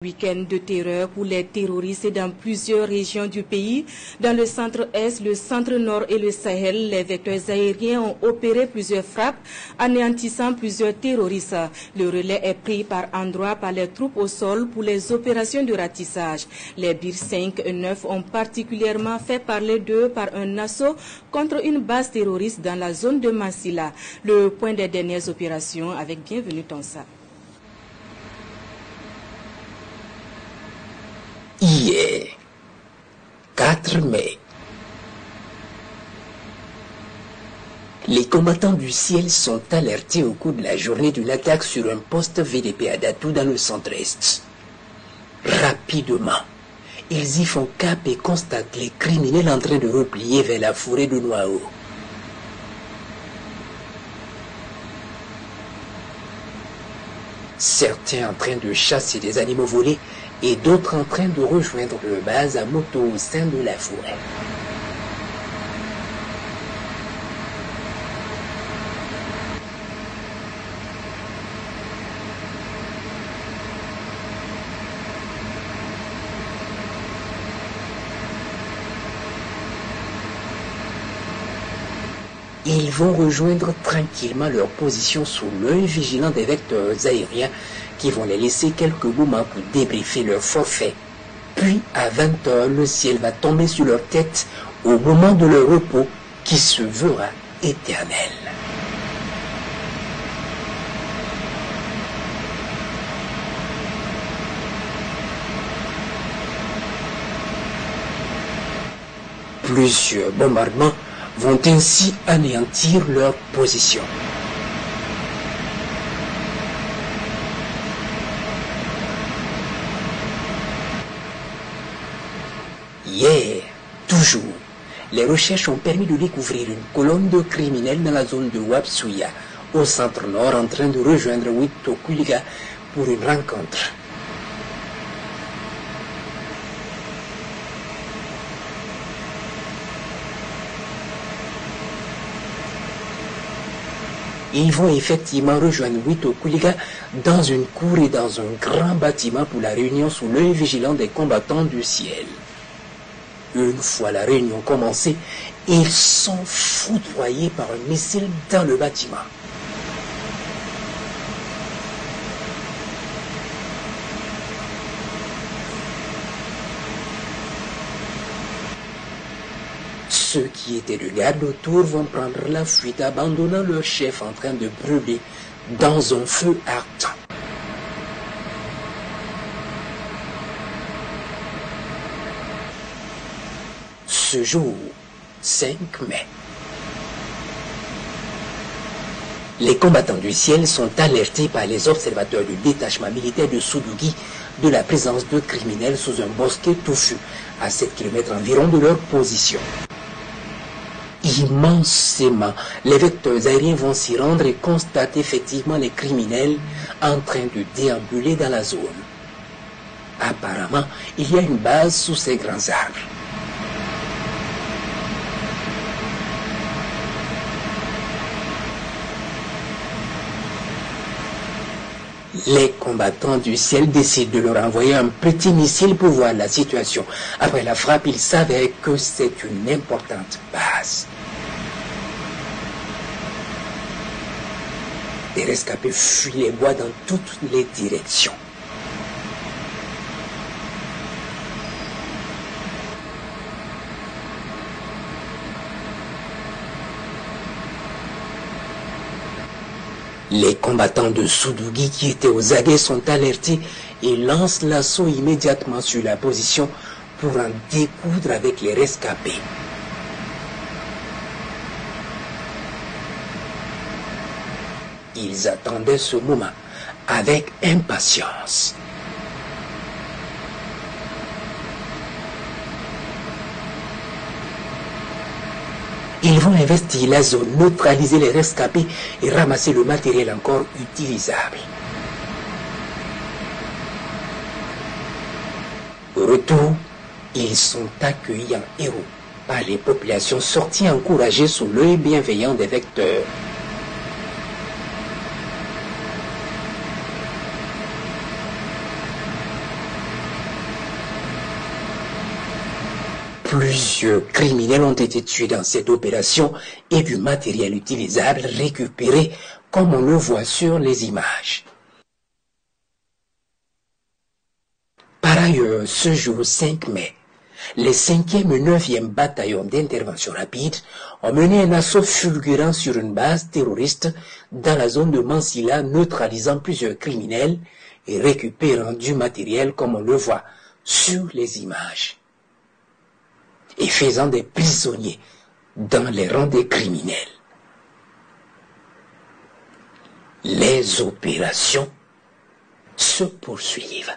Week-end de terreur pour les terroristes dans plusieurs régions du pays. Dans le centre-est, le centre-nord et le Sahel, les vecteurs aériens ont opéré plusieurs frappes, anéantissant plusieurs terroristes. Le relais est pris par endroits par les troupes au sol pour les opérations de ratissage. Les BIR 5 et 9 ont particulièrement fait parler d'eux par un assaut contre une base terroriste dans la zone de Massila. Le point des dernières opérations avec Bienvenue Tonsa. Hier, 4 mai, les combattants du ciel sont alertés au cours de la journée d'une attaque sur un poste VDP à Datou dans le centre-est. Rapidement, ils y font cap et constatent les criminels en train de replier vers la forêt de Noao. Certains en train de chasser des animaux volés et d'autres en train de rejoindre leur base à moto au sein de la forêt. Ils vont rejoindre tranquillement leur position sous l'œil vigilant des vecteurs aériens qui vont les laisser quelques moments pour débriefer leur forfait. Puis, à 20 h, le ciel va tomber sur leur tête au moment de leur repos qui se verra éternel. Plusieurs bombardements vont ainsi anéantir leur position. Hier, toujours, les recherches ont permis de découvrir une colonne de criminels dans la zone de Wapsuya, au centre-nord, en train de rejoindre Witokuliga pour une rencontre. Ils vont effectivement rejoindre Witokuliga dans une cour et dans un grand bâtiment pour la réunion sous l'œil vigilant des combattants du ciel. Une fois la réunion commencée, ils sont foudroyés par un missile dans le bâtiment. Ceux qui étaient de garde autour vont prendre la fuite, abandonnant leur chef en train de brûler dans un feu ardent. Ce jour, 5 mai, les combattants du ciel sont alertés par les observateurs du détachement militaire de Soudougi de la présence de criminels sous un bosquet touffu, à 7 km environ de leur position. Immensément, les vecteurs aériens vont s'y rendre et constatent effectivement les criminels en train de déambuler dans la zone. Apparemment, il y a une base sous ces grands arbres. Les combattants du ciel décident de leur envoyer un petit missile pour voir la situation. Après la frappe, ils savaient que c'est une importante base. Les rescapés fuient les bois dans toutes les directions. Les combattants de Soudougi qui étaient aux aguets sont alertés et lancent l'assaut immédiatement sur la position pour en découdre avec les rescapés. Ils attendaient ce moment avec impatience. Ils vont investir la zone, neutraliser les rescapés et ramasser le matériel encore utilisable. Au retour, ils sont accueillis en héros par les populations sorties encouragées sous l'œil bienveillant des vecteurs. Plusieurs criminels ont été tués dans cette opération et du matériel utilisable récupéré comme on le voit sur les images. Par ailleurs, ce jour 5 mai, les 5e et 9e bataillons d'intervention rapide ont mené un assaut fulgurant sur une base terroriste dans la zone de Mansilla, neutralisant plusieurs criminels et récupérant du matériel comme on le voit sur les images, et faisant des prisonniers dans les rangs des criminels. Les opérations se poursuivent.